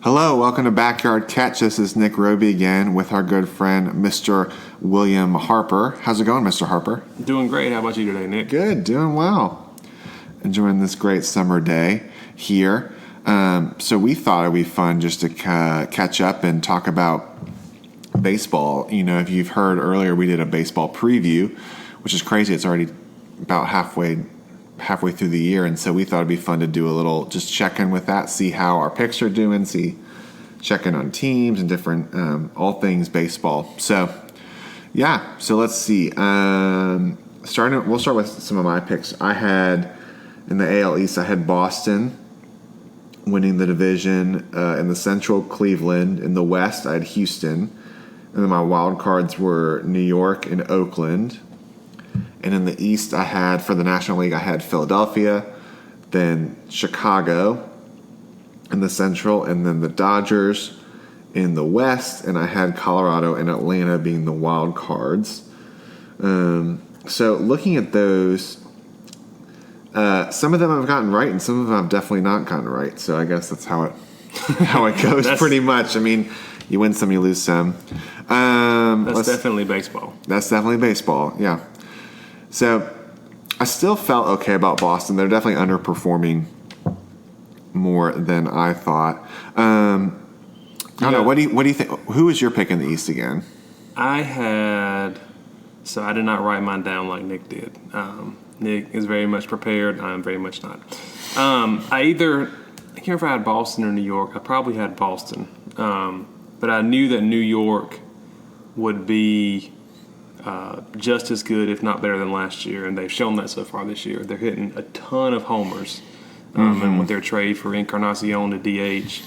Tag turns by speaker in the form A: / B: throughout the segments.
A: Hello, welcome to Backyard Catch. This is Nick Roby again with our good friend, Mr. William Harper. How's it going, Mr. Harper?
B: Doing great. How about you today, Nick?
A: Good, doing well. Enjoying this great summer day here. So we thought it would be fun just to catch up and talk about baseball. You know, if you've heard earlier, we did a baseball preview, which is crazy. It's already about halfway through the year, and so we thought it'd be fun to do a little just check in with that, see how our picks are doing, check in on teams and different all things baseball. So let's see. We'll start with some of my picks. I had in the AL East, I had Boston winning the division. In the Central, Cleveland. In the West, I had Houston, and then my wild cards were New York and Oakland. And in the East, I had, for the National League, I had Philadelphia, then Chicago in the Central, and then the Dodgers in the West, and I had Colorado and Atlanta being the wild cards. So looking at those, some of them I've gotten right, and some of them I've definitely not gotten right. So I guess that's how it goes pretty much. I mean, you win some, you lose some.
B: That's definitely baseball.
A: That's definitely baseball, yeah. So I still felt okay about Boston. They're definitely underperforming more than I thought. I don't know. What do you think? Who was your pick in the East again?
B: I did not write mine down like Nick did. Nick is very much prepared. I'm very much not. I can't remember if I had Boston or New York. I probably had Boston. But I knew that New York would be just as good, if not better, than last year, and they've shown that so far this year. They're hitting a ton of homers, and with their trade for Encarnacion to DH,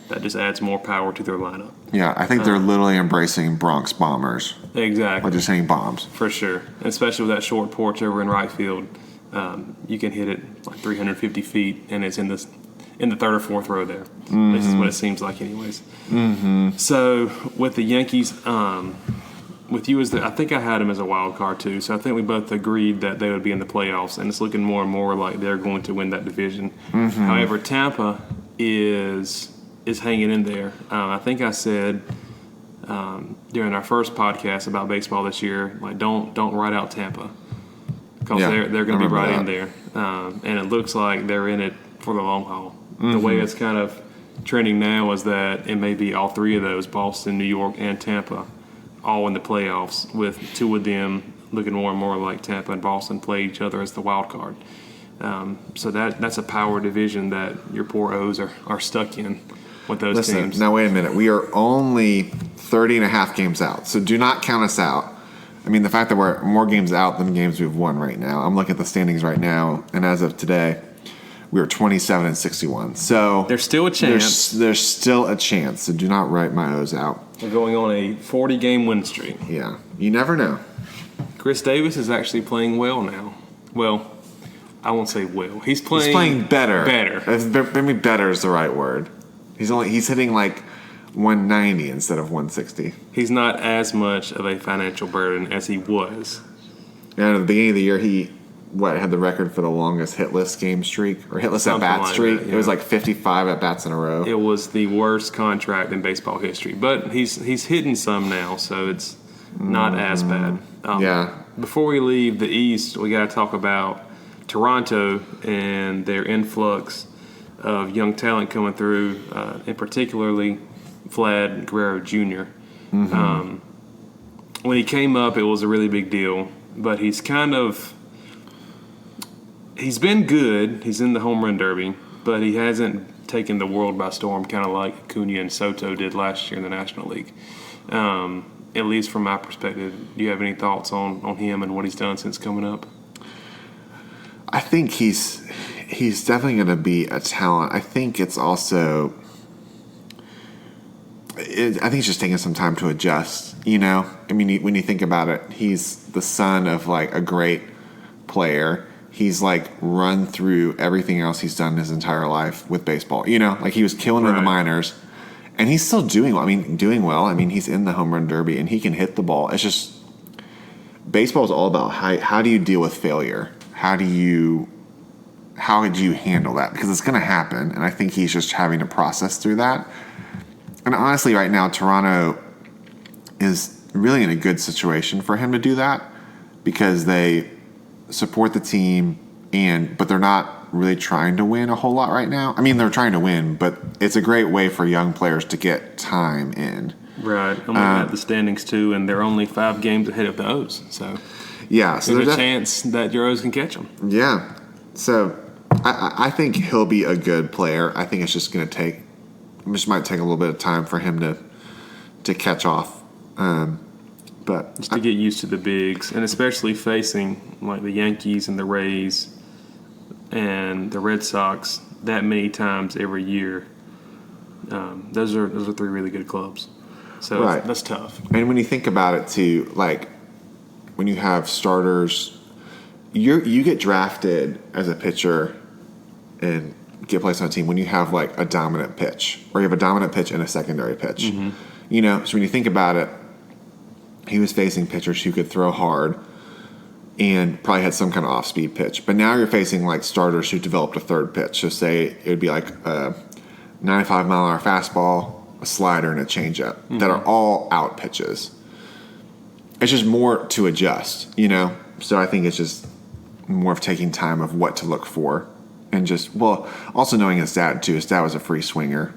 B: that just adds more power to their lineup.
A: Yeah, I think they're literally embracing Bronx bombers.
B: Exactly.
A: Like just hitting bombs.
B: For sure, and especially with that short porch over in right field, you can hit it like 350 feet, and it's in the third or fourth row there. Mm-hmm. This is what it seems like, anyways. Mm-hmm. So with the Yankees. With you I think I had them as a wild card too, so I think we both agreed that they would be in the playoffs, and it's looking more and more like they're going to win that division. Mm-hmm. However, Tampa is hanging in there. I think I said during our first podcast about baseball this year, like don't write out Tampa because they're going to be right in there, and it looks like they're in it for the long haul. Mm-hmm. The way it's kind of trending now is that it may be all three of those, Boston, New York, and Tampa, all in the playoffs, with two of them looking more and more like Tampa and Boston play each other as the wild card. So that's a power division that your poor O's are stuck in with those teams.
A: Now wait a minute. We are only 30 and a half games out, so do not count us out. I mean, the fact that we're more games out than games we've won right now. I'm looking at the standings right now, and as of today, we are 27 and 61. So
B: there's still a chance.
A: There's still a chance, so do not write my O's out.
B: We're going on a 40-game win streak.
A: Yeah, you never know.
B: Chris Davis is actually playing well now. Well, I won't say well. He's playing
A: better.
B: Better.
A: Maybe better is the right word. He's hitting like 190 instead of 160.
B: He's not as much of a financial burden as he was.
A: And at the beginning of the year, he had the record for the longest hitless game streak or hitless at bat streak. That, yeah. It was like 55 at bats in a row.
B: It was the worst contract in baseball history, but he's hitting some now, so it's not as bad. Before we leave the East, we got to talk about Toronto and their influx of young talent coming through, and particularly Vlad Guerrero Jr. Mm-hmm. When he came up, it was a really big deal, but he's been good. He's in the home run derby, but he hasn't taken the world by storm, kind of like Acuna and Soto did last year in the National League. At least from my perspective, do you have any thoughts on him and what he's done since coming up?
A: I think he's definitely going to be a talent. I think it's also I think it's just taking some time to adjust, you know? I mean, when you think about it, he's the son of, like, a great player. He's, like, run through everything else he's done his entire life with baseball. You know, like, he was killing in the minors, and he's still doing well. I mean, he's in the home run derby, and he can hit the ball. It's just baseball is all about how do you deal with failure? How do you handle that? Because it's going to happen, and I think he's just having to process through that. And honestly, right now, Toronto is really in a good situation for him to do that because they support the team, but they're not really trying to win a whole lot right now. I mean, they're trying to win, but it's a great way for young players to get time in.
B: Right. I'm looking at the standings, too, and they're only 5 games ahead of the O's. So,
A: yeah, so
B: there's a chance that your O's can catch them.
A: Yeah. So I think he'll be a good player. I think it's just going to take – just might take a little bit of time for him to catch off. But
B: just to get used to the bigs, and especially facing like the Yankees and the Rays and the Red Sox that many times every year. Those are 3 really good clubs. So
A: right.
B: That's tough.
A: And when you think about it too, like when you have starters, you get drafted as a pitcher and get placed on a team when you have like a dominant pitch, or you have a dominant pitch and a secondary pitch.
B: Mm-hmm.
A: You know, so when you think about it, he was facing pitchers who could throw hard and probably had some kind of off-speed pitch. But now you're facing like starters who developed a third pitch. So say it would be like a 95-mile-an-hour fastball, a slider, and a changeup that are all out pitches. It's just more to adjust, you know? So I think it's just more of taking time of what to look for. And just, well, also knowing his dad, too. His dad was a free swinger.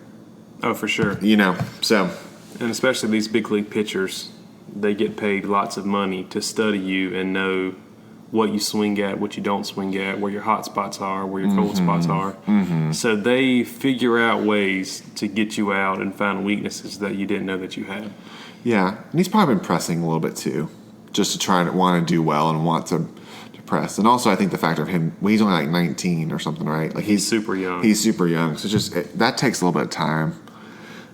B: Oh, for sure.
A: You know, so.
B: And especially these big league pitchers, they get paid lots of money to study you and know what you swing at, what you don't swing at, where your hot spots are, where your cold spots are. Mm-hmm. So they figure out ways to get you out and find weaknesses that you didn't know that you had.
A: Yeah, and he's probably been pressing a little bit too, just to try to want to do well and want to press. And also I think the factor of him, well, he's only like 19 or something, right? Like
B: he's super young.
A: He's super young. So that takes a little bit of time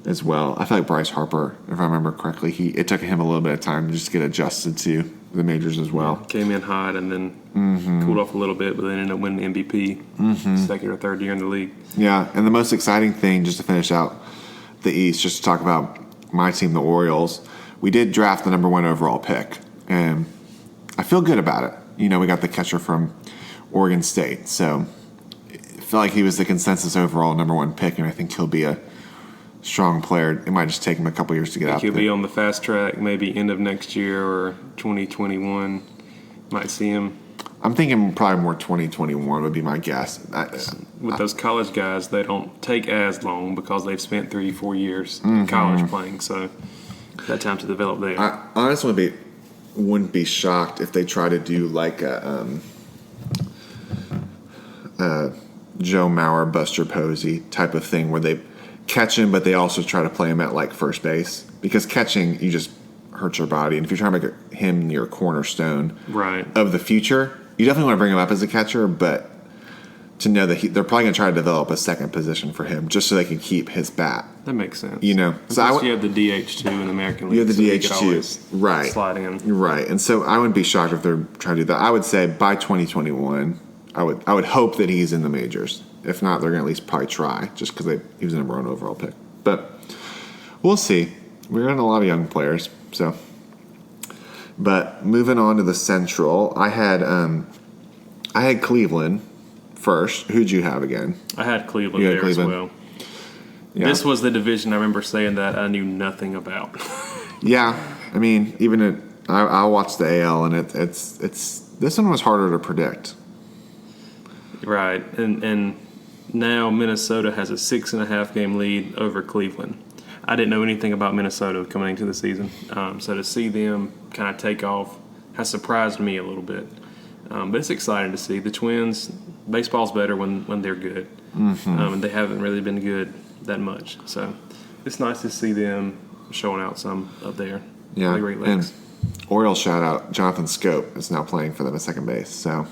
A: as well. I feel like Bryce Harper, if I remember correctly, it took him a little bit of time to just get adjusted to the majors as well.
B: Yeah, came in hot and then cooled off a little bit, but then ended up winning the MVP second or third year in the league.
A: Yeah, and the most exciting thing, just to finish out the East, just to talk about my team, the Orioles, we did draft the number 1 overall pick, and I feel good about it. You know, we got the catcher from Oregon State, so I feel like he was the consensus overall number 1 pick, and I think he'll be a strong player. It might just take him a couple years to get out there.
B: He'll be on the fast track, maybe end of next year or 2021. Might see him.
A: I'm thinking probably more 2021 would be my guess.
B: With those college guys, they don't take as long because they've spent 3-4 years in college playing, so that time to develop there.
A: I honestly wouldn't be shocked if they try to do like a Joe Mauer, Buster Posey type of thing where they catch him, but they also try to play him at like first base, because catching, you just hurt your body, and if you're trying to make him your cornerstone of the future, you definitely want to bring him up as a catcher, but to know that they're probably going to try to develop a second position for him just so they can keep his bat.
B: That makes sense.
A: You know,
B: so you have the DH too in the American League.
A: You have the DH
B: so
A: too, right?
B: Slide in,
A: right, and so I wouldn't be shocked if they're trying to do that. I would say by 2021, I would hope that he's in the majors. If not, they're going to at least probably try, just because he was the number 1 overall pick. But we'll see. We're in a lot of young players, so. But moving on to the Central, I had Cleveland first. Who'd you have again?
B: I had Cleveland there Cleveland. As well. Yeah. This was the division I remember saying that I knew nothing about. Yeah,
A: I mean, I watched the AL, and it's this one was harder to predict.
B: Right, and now Minnesota has a 6.5 game lead over Cleveland. I didn't know anything about Minnesota coming into the season, so to see them kind of take off has surprised me a little bit. But it's exciting to see. The Twins, baseball's better when they're good, and they haven't really been good that much. So it's nice to see them showing out some up there.
A: Yeah,
B: really great legs.
A: And Orioles shout out, Jonathan Scope is now playing for them at second base, so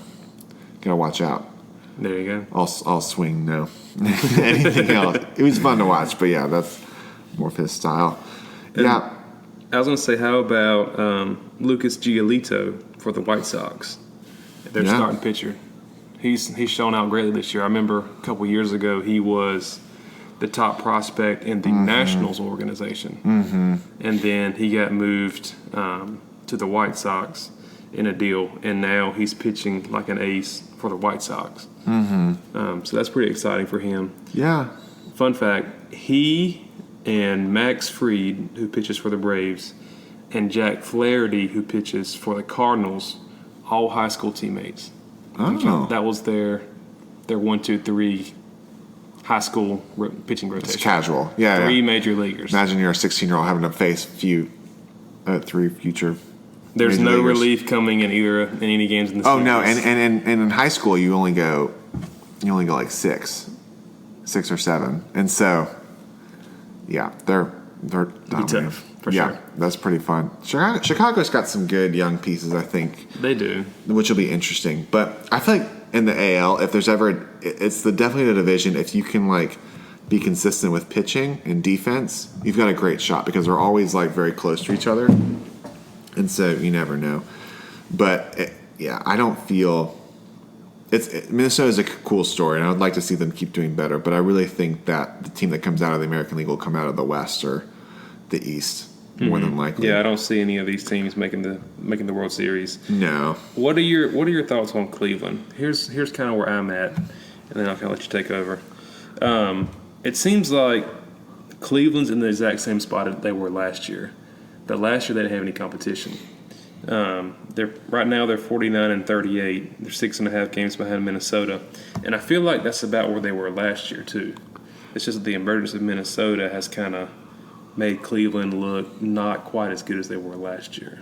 A: gotta watch out.
B: There you go.
A: I'll swing, no. Anything else. It was fun to watch, but yeah, that's more of his style.
B: And yeah. I was going to say, how about Lucas Giolito for the White Sox? Their starting pitcher. He's shown out greatly this year. I remember a couple years ago he was the top prospect in the Nationals organization. And then he got moved to the White Sox in a deal, and now he's pitching like an ace for the White Sox. So that's pretty exciting for him.
A: Yeah.
B: Fun fact, he and Max Fried, who pitches for the Braves, and Jack Flaherty, who pitches for the Cardinals, all high school teammates.
A: Oh.
B: That was their 1, 2, 3 high school pitching rotation.
A: It's casual. Yeah.
B: Three major leaguers.
A: Imagine you're a 16-year-old having to face 3 future.
B: There's
A: major
B: no
A: leaguers.
B: relief coming in any games in the
A: Oh
B: series.
A: no, and in high school you only go like 6 or 7, and so yeah, they're dominating.
B: tough, for
A: yeah,
B: sure.
A: that's pretty fun. Chicago's got some good young pieces, I think,
B: They do.
A: which will be interesting. But I feel like in the AL, if there's ever, it's definitely the division. If you can like be consistent with pitching and defense, you've got a great shot because they're always like very close to each other, and so you never know. But I don't feel Minnesota's a cool story, and I would like to see them keep doing better. But I really think that the team that comes out of the American League will come out of the West or the East more than likely.
B: Yeah, I don't see any of these teams making the World Series.
A: No.
B: What are your thoughts on Cleveland? Here's kind of where I'm at, and then I'll kind of let you take over. It seems like Cleveland's in the exact same spot that they were last year. But last year they didn't have any competition. Right now they're 49-38. They're 6.5 games behind Minnesota, and I feel like that's about where they were last year too. It's just that the emergence of Minnesota has kind of made Cleveland look not quite as good as they were last year.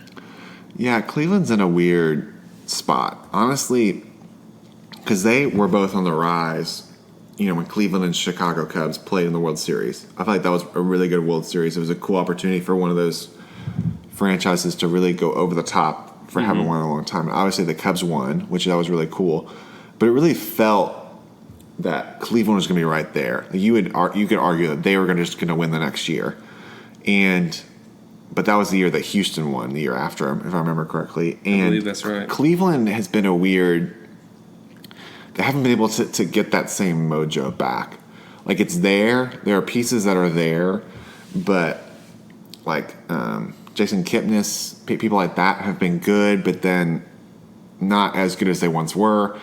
A: Yeah, Cleveland's in a weird spot, honestly, because they were both on the rise. You know, when Cleveland and Chicago Cubs played in the World Series, I feel like that was a really good World Series. It was a cool opportunity for one of those franchises to really go over the top for having won in a long time. And obviously, the Cubs won, which that was really cool. But it really felt that Cleveland was going to be right there. You could argue that they were just going to win the next year, but that was the year that Houston won the year after, if I remember correctly. And
B: I believe that's right.
A: Cleveland has been a weird. They haven't been able to get that same mojo back. Like, it's there. There are pieces that are there, but like Jason Kipnis, people like that have been good, but then not as good as they once were.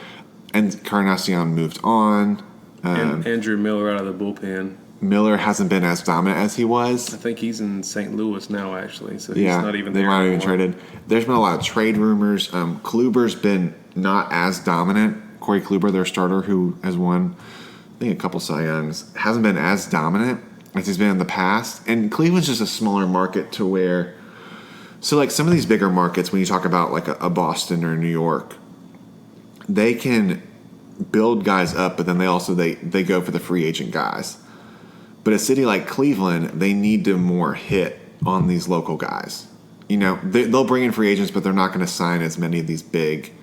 A: And Encarnacion moved on.
B: And Andrew Miller out of the bullpen.
A: Miller hasn't been as dominant as he was.
B: I think he's in St. Louis now, actually, so he's
A: Yeah,
B: not even
A: they
B: there
A: might have even
B: anymore.
A: traded. There's been a lot of trade rumors. Kluber's been not as dominant. Corey Kluber, their starter, who has won, I think, a couple Cy Youngs, hasn't been as dominant as he's been in the past. And Cleveland's just a smaller market to where, so like some of these bigger markets, when you talk about like a Boston or New York, they can build guys up, but then they go for the free agent guys. But a city like Cleveland, they need to more hit on these local guys. You know, they'll bring in free agents, but they're not going to sign as many of these big.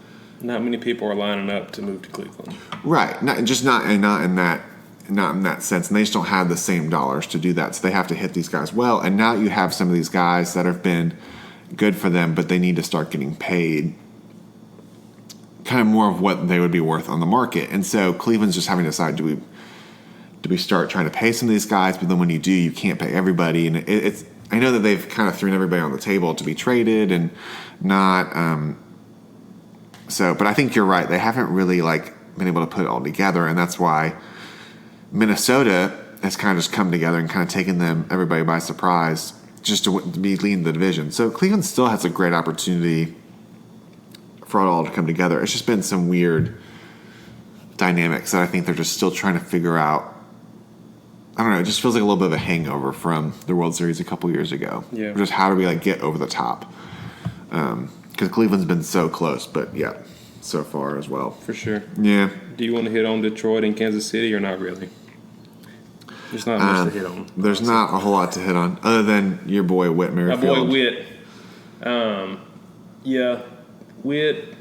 B: Not many people are lining up to move to Cleveland.
A: Right, not in that sense, and they just don't have the same dollars to do that. So they have to hit these guys well. And now you have some of these guys that have been good for them, but they need to start getting paid kind of more of what they would be worth on the market. And so Cleveland's just having to decide: do we start trying to pay some of these guys? But then when you do, you can't pay everybody. And it's I know that they've kind of thrown everybody on the table to be traded and not. But I think you're right. They haven't really been able to put it all together, and that's why Minnesota has kind of just come together and kind of taken everybody by surprise, just to be leading the division. So Cleveland still has a great opportunity for it all to come together. It's just been some weird dynamics that I think they're just still trying to figure out. I don't know. It just feels like a little bit of a hangover from the World Series a couple years ago.
B: Yeah.
A: Just how do we get over the top? Because Cleveland's been so close, but yeah, so far as well.
B: For sure.
A: Yeah.
B: Do you want to hit on Detroit and Kansas City or not really? There's not much to hit on.
A: There's not a whole lot to hit on other than your boy Whit
B: My
A: Merrifield.
B: boy Witt. Witt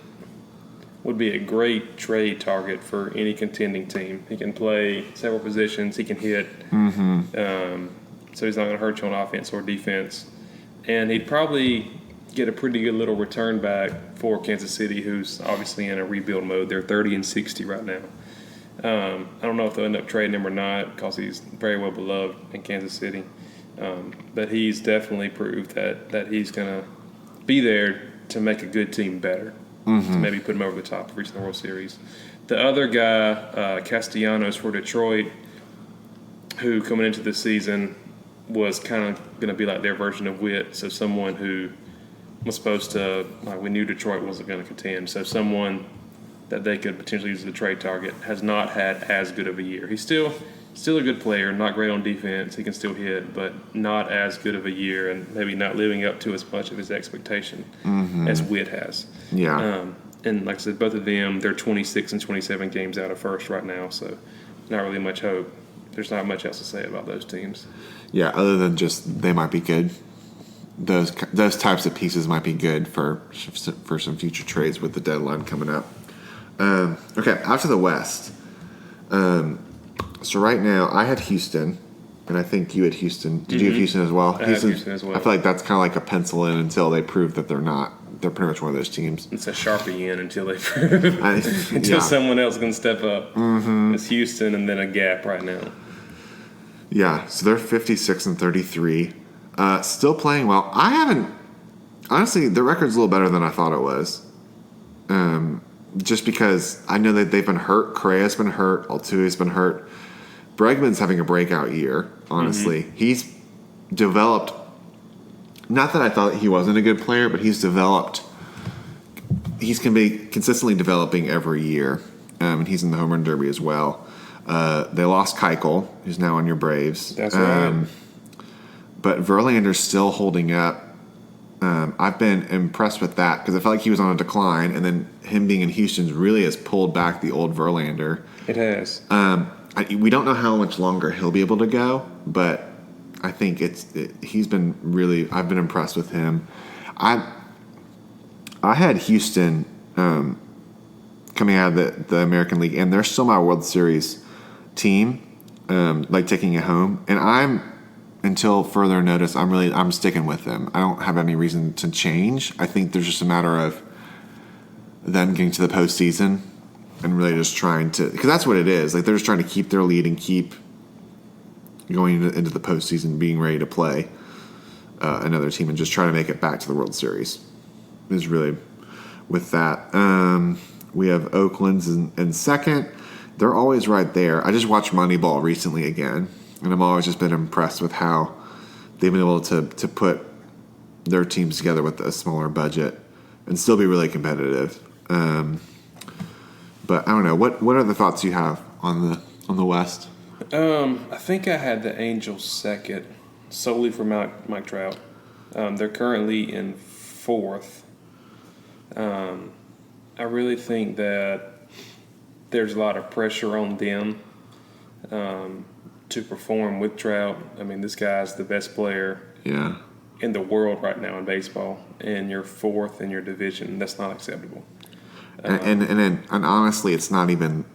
B: would be a great trade target for any contending team. He can play several positions. He can hit. So he's not going to hurt you on offense or defense. And he'd probably get a pretty good little return back for Kansas City, who's obviously in a rebuild mode. They're 30-60 right now. I don't know if they'll end up trading him or not because he's very well beloved in Kansas City. But he's definitely proved that he's going to be there to make a good team better, to maybe put him over the top of reaching the World Series. The other guy, Castellanos for Detroit, who coming into the season was kind of going to be like their version of Witt. So someone who was supposed to, like, we knew Detroit wasn't going to contend. So someone that they could potentially use as a trade target has not had as good of a year. He's still a good player, not great on defense. He can still hit, but not as good of a year, and maybe not living up to as much of his expectation as Witt has.
A: Yeah.
B: And like I said, both of them, they're 26 and 27 games out of first right now, so not really much hope. There's not much else to say about those teams.
A: Yeah, other than just they might be good. Those types of pieces might be good for some future trades with the deadline coming up. Okay, out to the West. So right now, I had Houston, and I think you had Houston. Did you have Houston as well?
B: I had Houston as well.
A: I feel like that's kind of like a pencil in until they prove that they're not. They're pretty much one of those teams.
B: It's a Sharpie in until they prove until someone else can step up. It's Houston and then a gap right now.
A: Yeah, so they're 56 and 33. Still playing well. I haven't honestly. The record's a little better than I thought it was. Just because I know that they've been hurt. Correa's been hurt. Altuve's been hurt. Bregman's having a breakout year, honestly. He's developed, not that I thought he wasn't a good player, but he's developed. He's going to be consistently developing every year, and he's in the home run derby as well. They lost Keuchel, who's now on your Braves.
B: That's right.
A: But Verlander's still holding up. I've been impressed with that because I felt like he was on a decline, and then him being in Houston really has pulled back the old Verlander.
B: It has.
A: We don't know how much longer he'll be able to go, but I think he's been really. I've been impressed with him. I had Houston coming out of the American League, and they're still my World Series team, like taking it home. And until further notice, I'm sticking with them. I don't have any reason to change. I think there's just a matter of them getting to the postseason and really just trying to, because that's what it is. Like they're just trying to keep their lead and keep going into the postseason, being ready to play another team and just try to make it back to the World Series. Is really with that. We have Oakland's in second. They're always right there. I just watched Moneyball recently again, and I've always just been impressed with how they've been able to put their teams together with a smaller budget and still be really competitive. But I don't know. What are the thoughts you have on the West?
B: I think I had the Angels second, solely for Mike Trout. They're currently in fourth. I really think that there's a lot of pressure on them to perform with Trout. I mean, this guy's the best player in the world right now in baseball, and you're fourth in your division. That's not acceptable.
A: And honestly, it's not even,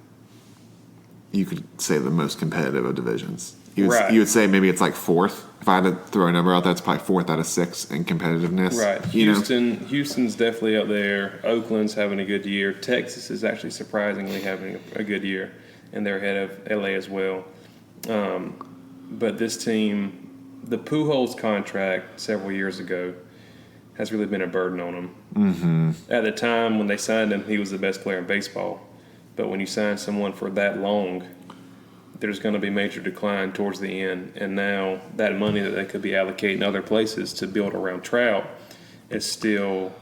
A: you could say, the most competitive of divisions. You would say maybe it's like fourth. If I had to throw a number out, that's probably fourth out of six in competitiveness.
B: Right. Houston's definitely up there. Oakland's having a good year. Texas is actually surprisingly having a good year, and they're ahead of LA as well. But this team, the Pujols contract several years ago has really been a burden on them. Mm-hmm. At the time when they signed him, he was the best player in baseball. But when you sign someone for that long, there's going to be major decline towards the end. And now that money that they could be allocating other places to build around Trout is still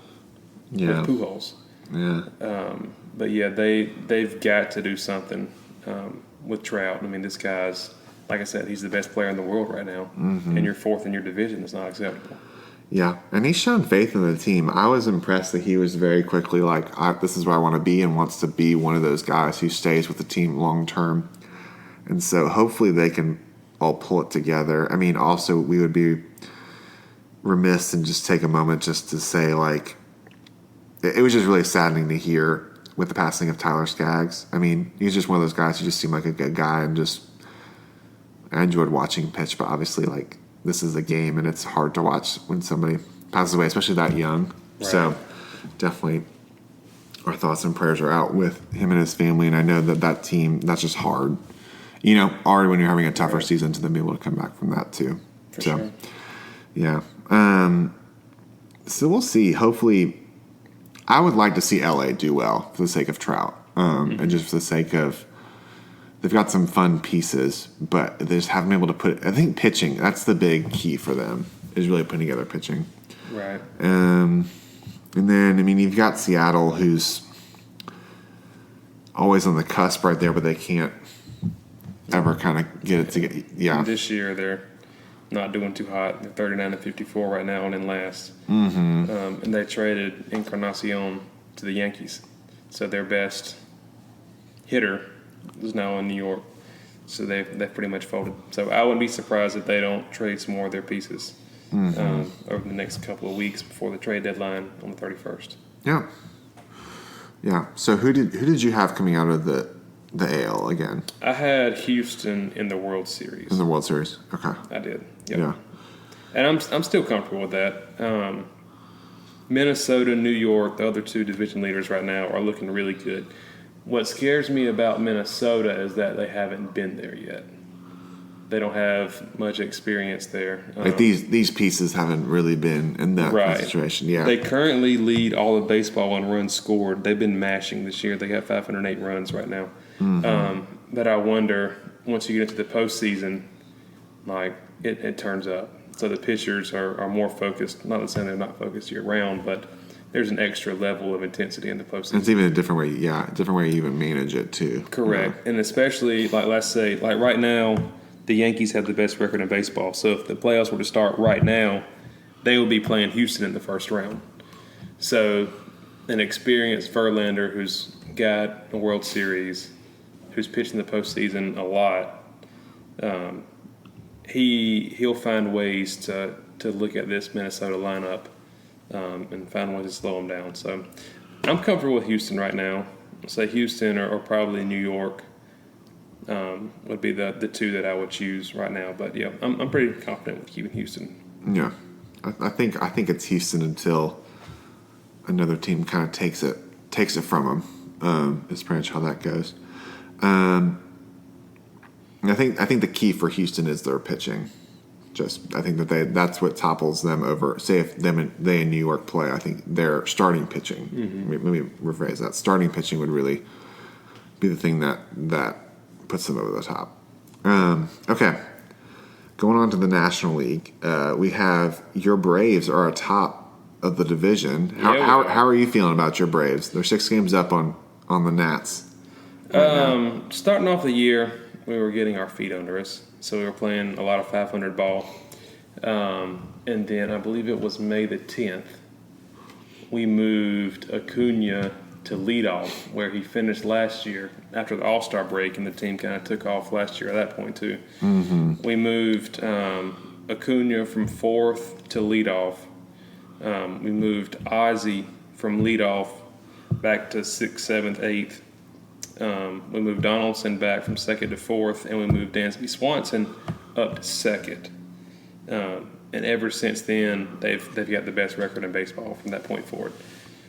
B: with Pujols. Yeah. But yeah, they've got to do something with Trout. I mean, this guy's, like I said, he's the best player in the world right now. Mm-hmm. And you're fourth in your division. It's not acceptable.
A: Yeah, and he's shown faith in the team. I was impressed that he was very quickly like, this is where I want to be, and wants to be one of those guys who stays with the team long term. And so hopefully they can all pull it together. I mean, also we would be remiss and just take a moment just to say, like, it was just really saddening to hear with the passing of Tyler Skaggs. I mean, he's just one of those guys who just seemed like a good guy, and I enjoyed watching him pitch, but obviously, like, this is a game, and it's hard to watch when somebody passes away, especially that young. Right. So definitely our thoughts and prayers are out with him and his family, and I know that team, that's just hard. You know, hard when you're having a tougher season to then be able to come back from that too.
B: For sure.
A: Yeah. So we'll see. Hopefully, I would like to see LA do well for the sake of Trout, and just for the sake of they've got some fun pieces, but they just haven't been able to put. I think pitching. That's the big key for them, is really putting together pitching.
B: Right.
A: And then, I mean, you've got Seattle, who's always on the cusp right there, but they can't ever kind of get it together. Yeah.
B: And this year, they're not doing too hot. They're 39-54 right now and in last. And they traded Encarnacion to the Yankees. So their best hitter is now in New York. So they've pretty much folded. So I wouldn't be surprised if they don't trade some more of their pieces over the next couple of weeks before the trade deadline on the 31st.
A: Yeah. Yeah. So who did you have coming out of the AL again?
B: I had Houston in the World Series.
A: In the World Series. Okay.
B: I did. Yep.
A: Yeah.
B: And I'm still comfortable with that. Minnesota, New York, the other two division leaders right now are looking really good. What scares me about Minnesota is that they haven't been there yet. They don't have much experience there.
A: Like these pieces haven't really been in that situation. Yeah.
B: They currently lead all of baseball in runs scored. They've been mashing this year. They got 508 runs right now. But I wonder, once you get into the postseason, like it turns up. So the pitchers are more focused. Not to say they're not focused year round, but there's an extra level of intensity in the postseason.
A: It's even a different way. Yeah, a different way you even manage it too.
B: Correct. And especially like let's say like right now, the Yankees have the best record in baseball. So if the playoffs were to start right now, they would be playing Houston in the first round. So an experienced Verlander who's got a World Series, who's pitched in the postseason a lot, he'll find ways to look at this Minnesota lineup and find ways to slow them down. So I'm comfortable with Houston right now. I'll say Houston or probably New York would be the two that I would choose right now. But yeah, I'm pretty confident with keeping Houston.
A: Yeah, I think it's Houston until another team kind of takes it from them. Is pretty much how that goes. I think the key for Houston is their pitching. I think that's what topples them over. Say if they in New York play, I think their starting pitching. Let me rephrase that. Starting pitching would really be the thing that puts them over the top. Okay, going on to the National League, we have your Braves are atop of the division. How are you feeling about your Braves? They're 6 games up on the Nats.
B: Starting off the year, we were getting our feet under us. So we were playing a lot of 500 ball. And then I believe it was May the 10th, we moved Acuna to leadoff, where he finished last year after the All-Star break, and the team kind of took off last year at that point too. We moved Acuna from 4th to leadoff. We moved Ozzie from leadoff back to 6th, 7th, 8th. We moved Donaldson back from 2nd to 4th, and we moved Dansby Swanson up to 2nd. And ever since then, they've got the best record in baseball from that point forward.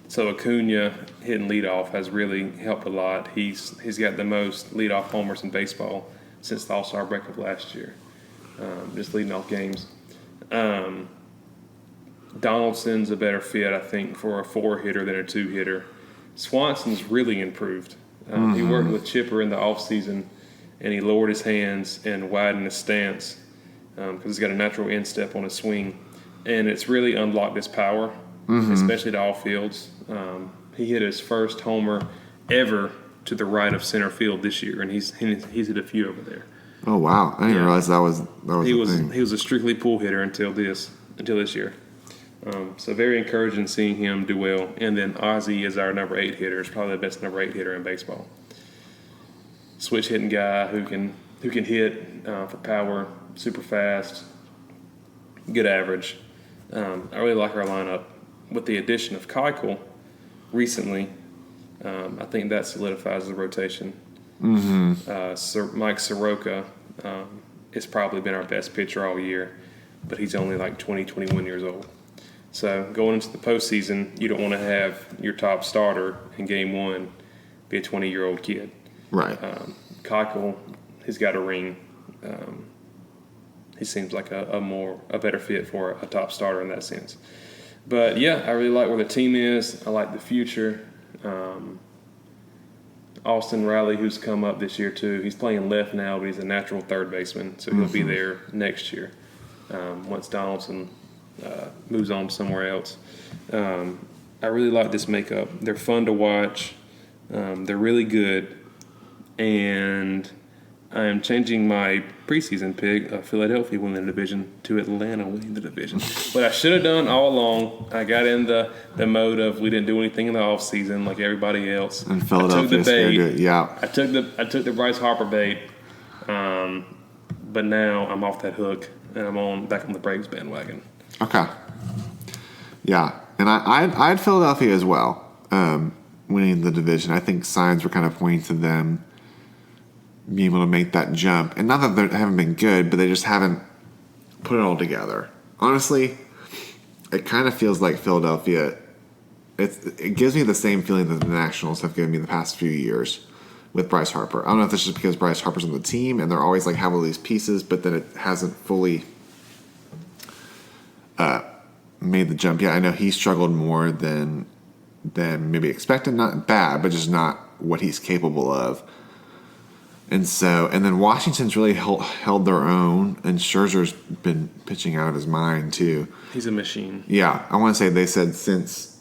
B: So Acuna hitting leadoff has really helped a lot. He's got the most leadoff homers in baseball since the All-Star break of last year, just leading off games. Donaldson's a better fit, I think, for a 4-hitter than a 2-hitter. Swanson's really improved. He worked with Chipper in the offseason, and he lowered his hands and widened his stance because he's got a natural instep on his swing. And it's really unlocked his power, especially to all fields. He hit his first homer ever to the right of center field this year, and he's hit a few over there.
A: Oh, wow. I didn't realize that was
B: he
A: a
B: was
A: thing.
B: He was a strictly pull hitter until this year. So very encouraging seeing him do well. And then Ozzie is our number 8 hitter. Is probably the best number 8 hitter in baseball. Switch hitting guy who can hit for power, super fast, good average. I really like our lineup. With the addition of Keuchel recently, I think that solidifies the rotation. Mike Soroka has probably been our best pitcher all year, but he's only like 20, 21 years old. So going into the postseason, you don't want to have your top starter in game 1 be a 20-year-old kid.
A: Right.
B: Keuchel, he's got a ring. He seems like a better fit for a top starter in that sense. But yeah, I really like where the team is. I like the future. Austin Riley, who's come up this year too. He's playing left now, but he's a natural third baseman, so he'll be there next year once Donaldson moves on somewhere else. I really like this makeup. They're fun to watch. They're really good, and I am changing my preseason pick of Philadelphia winning the division to Atlanta winning the division. What I should have done all along, I got in the mode of we didn't do anything in the offseason like everybody else.
A: And Philadelphia scared it. Yeah.
B: I took the Bryce Harper bait, but now I'm off that hook and I'm back on the Braves bandwagon.
A: Okay. Yeah, and I had Philadelphia as well, winning the division. I think signs were kind of pointing to them being able to make that jump. And not that they haven't been good, but they just haven't put it all together. Honestly, it kind of feels like Philadelphia, it gives me the same feeling that the Nationals have given me the past few years with Bryce Harper. I don't know if it's just because Bryce Harper's on the team and they're always like have all these pieces, but then it hasn't fully made the jump yet. I know he struggled more than maybe expected. Not bad, but just not what he's capable of. And then Washington's really held their own, and Scherzer's been pitching out of his mind too.
B: He's a machine.
A: Yeah, I want to say they said since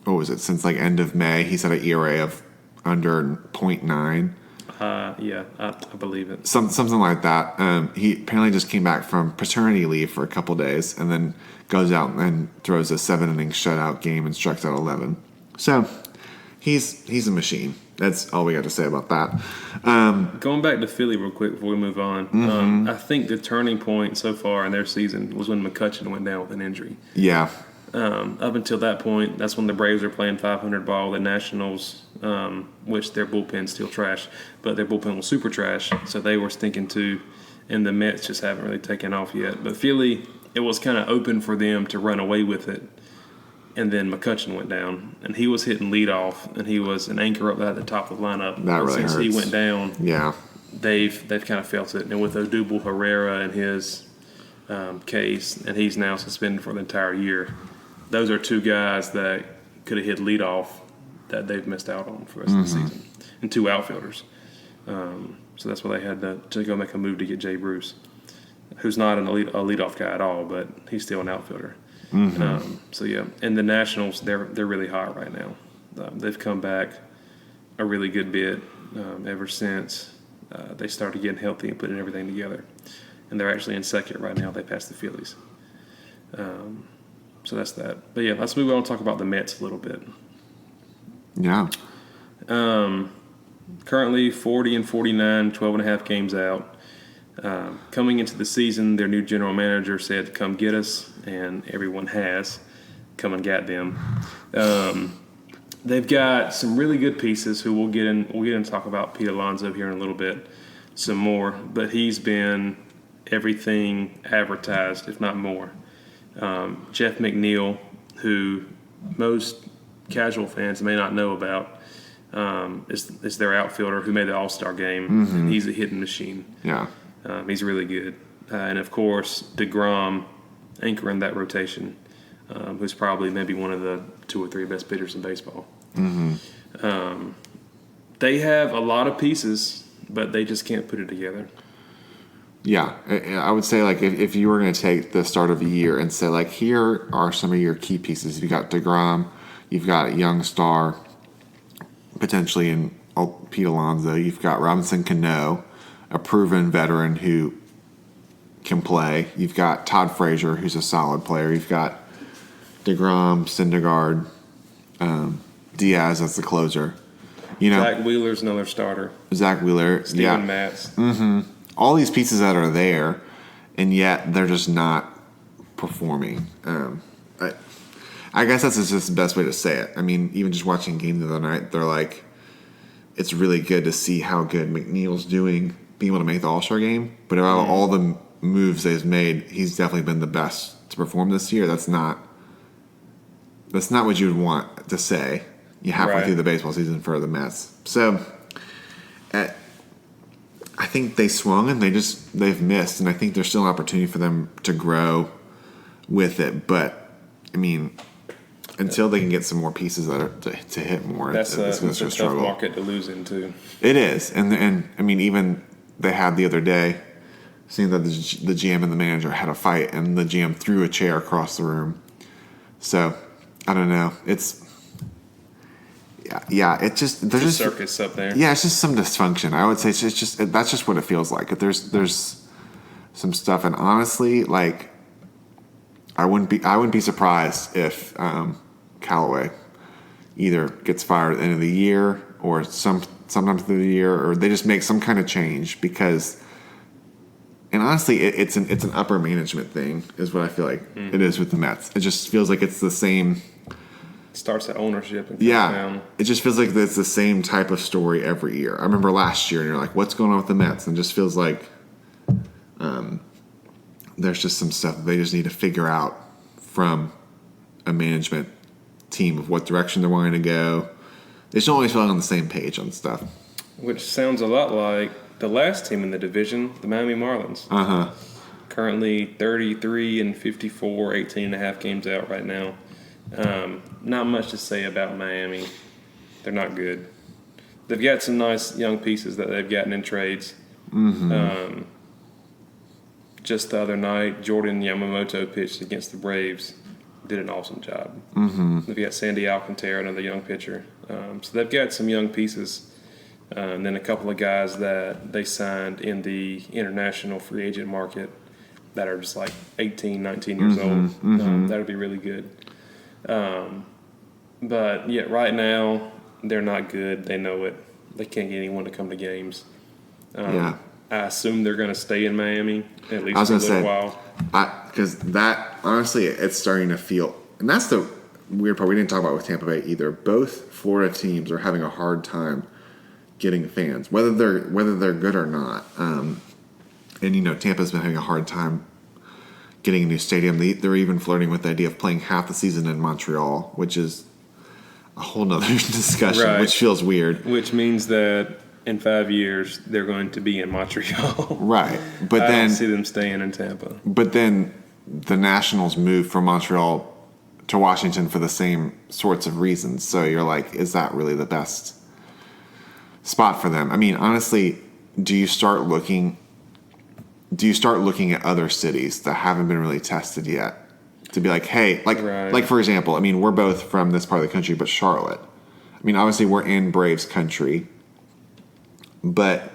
A: what was it? Since like end of May, he's had an ERA of under 0.9.
B: Yeah, I believe it.
A: Something like that. He apparently just came back from paternity leave for a couple days, and then goes out and throws a 7-inning shutout game and strikes out 11. So. He's a machine. That's all we got to say about that.
B: Going back to Philly real quick before we move on, I think the turning point so far in their season was when McCutchen went down with an injury.
A: Yeah.
B: Up until that point, that's when the Braves were playing 500 ball. The Nationals, which their bullpen's still trash, but their bullpen was super trash, so they were stinking too. And the Mets just haven't really taken off yet. But Philly, it was kind of open for them to run away with it. And then McCutchen went down, and he was hitting leadoff, and he was an anchor up at the top of the lineup.
A: That really
B: since
A: hurts.
B: He went down.
A: Yeah,
B: they've kind of felt it. And with Odubel Herrera and his case, and he's now suspended for the entire year. Those are two guys that could have hit leadoff that they've missed out on for the rest of the season, and two outfielders. So that's why they had to go make a move to get Jay Bruce, who's not a leadoff guy at all, but he's still an outfielder. So yeah, and the Nationals, they're really hot right now. They've come back a really good bit ever since they started getting healthy and putting everything together. And they're actually in second right now. They passed the Phillies. So that's that. But yeah, let's move on and talk about the Mets a little bit.
A: Yeah.
B: Currently 40-49, 12.5 games out. Coming into the season, their new general manager said, "Come get us," and everyone has come and got them. They've got some really good pieces. Who we'll get in and talk about Pete Alonso here in a little bit, some more. But he's been everything advertised, if not more. Jeff McNeil, who most casual fans may not know about, is their outfielder who made the All-Star game. And he's a hitting machine.
A: Yeah.
B: He's really good. And, of course, DeGrom anchoring that rotation, who's probably maybe one of the 2 or 3 best pitchers in baseball. They have a lot of pieces, but they just can't put it together.
A: Yeah. I would say, like, if you were going to take the start of a year and say, like, here are some of your key pieces. You've got DeGrom. You've got a young star, potentially in Pete Alonso. You've got Robinson Cano, a proven veteran who can play. You've got Todd Frazier, who's a solid player. You've got DeGrom, Syndergaard, Diaz as the closer. You know,
B: Zach Wheeler's another starter.
A: Zach Wheeler,
B: Steven Matz.
A: All these pieces that are there, and yet they're just not performing. I guess that's just the best way to say it. I mean, even just watching games the other night, they're like, it's really good to see how good McNeil's doing, being able to make the All-Star game. But out of all the moves they've made, he's definitely been the best to perform this year. That's not what you would want to say halfway through the baseball season for the Mets. So I think they swung and they've missed, and I think there's still an opportunity for them to grow with it. But I mean, until they can get some more pieces that are to hit more.
B: That's
A: it's going
B: a
A: to
B: tough
A: struggle.
B: market to lose into.
A: It is, and I mean, even they had the other day, seeing that the GM and the manager had a fight, and the GM threw a chair across the room. So I don't know. It's It just there's just
B: circus up there.
A: Yeah, it's just some dysfunction. I would say it's just that's just what it feels like. There's some stuff, and honestly, like I wouldn't be surprised if Callaway either gets fired at the end of the year or sometime through the year, or they just make some kind of change because. And honestly, it's an upper management thing, is what I feel like it is with the Mets. It just feels like it's the same.
B: Starts at ownership and
A: down. It just feels like it's the same type of story every year. I remember last year, and you're like, "What's going on with the Mets?" And it just feels like there's just some stuff that they just need to figure out from a management team of what direction they're wanting to go. They should always feel on the same page on stuff.
B: Which sounds a lot like the last team in the division, the Miami Marlins. Currently 33-54, 18.5 games out right now. Not much to say about Miami. They're not good. They've got some nice young pieces that they've gotten in trades. Just the other night, Jordan Yamamoto pitched against the Braves. Did an awesome job. They've got Sandy Alcantara, another young pitcher. So they've got some young pieces. And then a couple of guys that they signed in the international free agent market that are just like 18, 19 years old. That would be really good. But, yeah, right now, they're not good. They know it. They can't get anyone to come to games. I assume they're going to stay in Miami at least for a little while.
A: Because that, honestly, it's starting to feel – and that's the weird part we didn't talk about with Tampa Bay either. Both Florida teams are having a hard time getting fans, whether they're good or not. And, Tampa's been having a hard time getting a new stadium. They're even flirting with the idea of playing half the season in Montreal, which is a whole nother discussion, right. Which feels weird.
B: Which means that in 5 years, they're going to be in Montreal.
A: Right. But
B: I
A: then
B: don't see them staying in Tampa.
A: But then the Nationals moved from Montreal to Washington for the same sorts of reasons. So you're like, is that really the best spot for them? I mean, honestly, do you start looking at other cities that haven't been really tested yet to be like, hey, like for example, I mean, we're both from this part of the country, but Charlotte. I mean, obviously we're in Braves country, but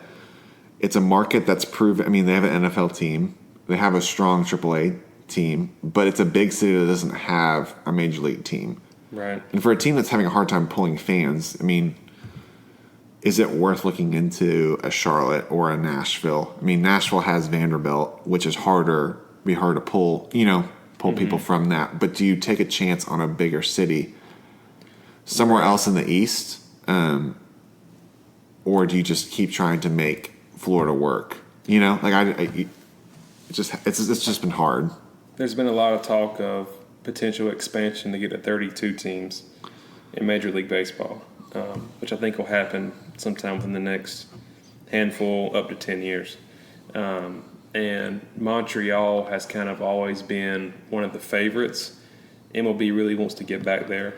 A: it's a market that's proven. I mean, they have an NFL team, they have a strong AAA team, but it's a big city that doesn't have a major league team.
B: Right.
A: And for a team that's having a hard time pulling fans, I mean, is it worth looking into a Charlotte or a Nashville? I mean, Nashville has Vanderbilt, which is harder to pull people from that. But do you take a chance on a bigger city somewhere else in the East? Or do you just keep trying to make Florida work? It's just been hard.
B: There's been a lot of talk of potential expansion to get to 32 teams in Major League Baseball, which I think will happen sometime within the next handful up to 10 years. And Montreal has kind of always been one of the favorites. MLB really wants to get back there.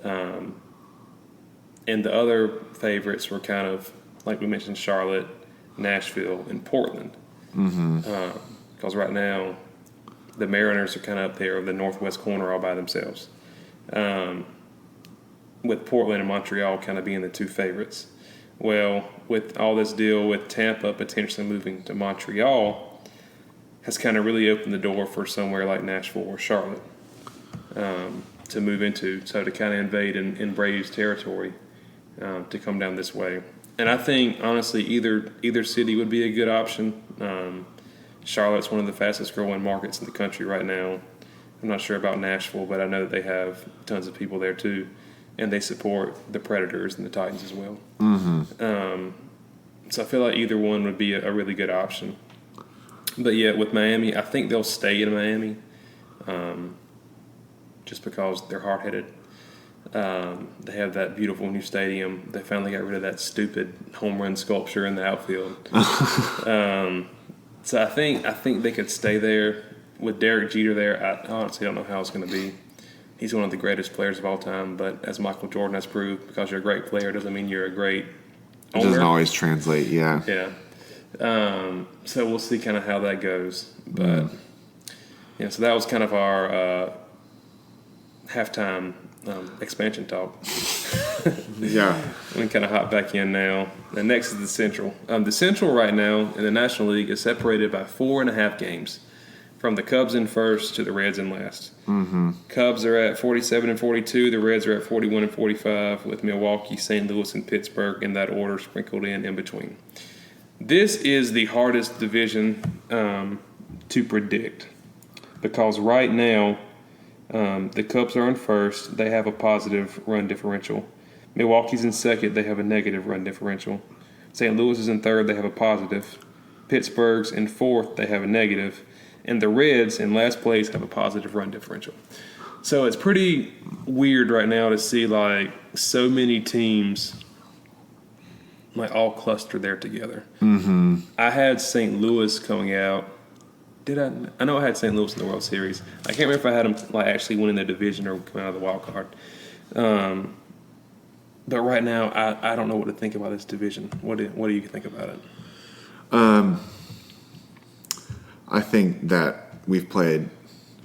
B: And the other favorites were kind of, like we mentioned, Charlotte, Nashville, and Portland. Because right now, the Mariners are kind of up there, the northwest corner all by themselves. With Portland and Montreal kind of being the two favorites. Well, with all this deal with Tampa potentially moving to Montreal, has kind of really opened the door for somewhere like Nashville or Charlotte to move into, so to kind of invade in Braves territory to come down this way. And I think, honestly, either city would be a good option. Charlotte's one of the fastest growing markets in the country right now. I'm not sure about Nashville, but I know that they have tons of people there too. And they support the Predators and the Titans as well. So I feel like either one would be a really good option. But yeah, with Miami, I think they'll stay in Miami just because they're hard-headed. They have that beautiful new stadium. They finally got rid of that stupid home run sculpture in the outfield. So I think they could stay there. With Derek Jeter there, I honestly don't know how it's going to be. he's one of the greatest players of all time. But as Michael Jordan has proved, because you're a great player doesn't mean you're a great
A: It
B: owner.
A: doesn't always translate, yeah.
B: Yeah. So we'll see kind of how that goes. But, so that was kind of our halftime expansion talk.
A: Yeah.
B: We can kind of hop back in now. And next is the Central. The Central right now in the National League is separated by 4.5 games, from the Cubs in first to the Reds in last. Mm-hmm. Cubs are at 47 and 42. The Reds are at 41 and 45, with Milwaukee, St. Louis, and Pittsburgh in that order sprinkled in between. This is the hardest division to predict, because right now the Cubs are in first. They have a positive run differential. Milwaukee's in second. They have a negative run differential. St. Louis is in third. They have a positive. Pittsburgh's in fourth. They have a negative. And the Reds in last place have a positive run differential. So it's pretty weird right now to see like so many teams like all clustered there together. Mm-hmm. I had St. Louis coming out. Did I? I know I had St. Louis in the World Series. I can't remember if I had them like actually winning the division or coming out of the wild card. But right now, I don't know what to think about this division. What do you think about it?
A: I think that we've played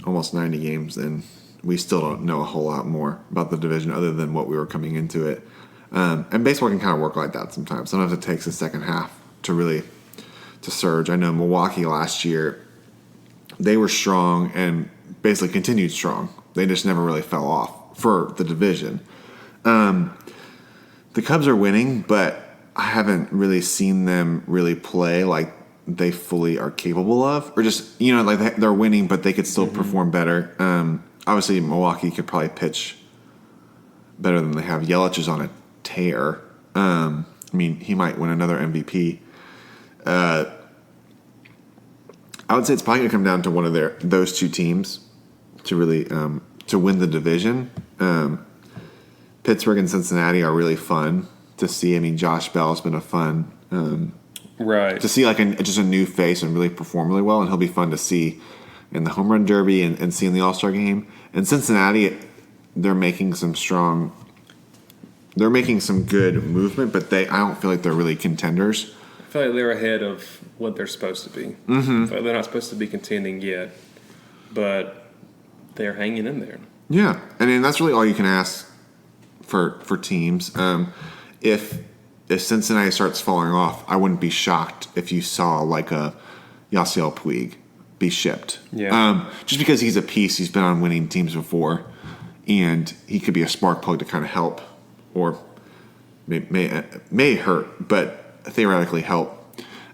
A: almost 90 games, and we still don't know a whole lot more about the division other than what we were coming into it. And baseball can kind of work like that sometimes. Sometimes it takes the second half to surge. I know Milwaukee last year, they were strong and basically continued strong. They just never really fell off for the division. The Cubs are winning, but I haven't really seen them really play like they fully are capable of, or just, like they're winning, but they could still perform better. Obviously, Milwaukee could probably pitch better than they have. Yelich is on a tear. He might win another MVP. I would say it's probably going to come down to one of those two teams to really to win the division. Pittsburgh and Cincinnati are really fun to see. Josh Bell has been a fun
B: right
A: to see, like just a new face and really perform really well, and he'll be fun to see in the home run derby and see in the All-Star game. And Cincinnati, they're making some good movement, but I don't feel like they're really contenders.
B: I feel like they're ahead of what they're supposed to be. Mm-hmm. I feel like they're not supposed to be contending yet, but they're hanging in there.
A: Yeah, and that's really all you can ask for teams. If Cincinnati starts falling off, I wouldn't be shocked if you saw like a Yasiel Puig be shipped.
B: Yeah.
A: Just because he's a piece, he's been on winning teams before, and he could be a spark plug to kind of help, or may hurt, but theoretically help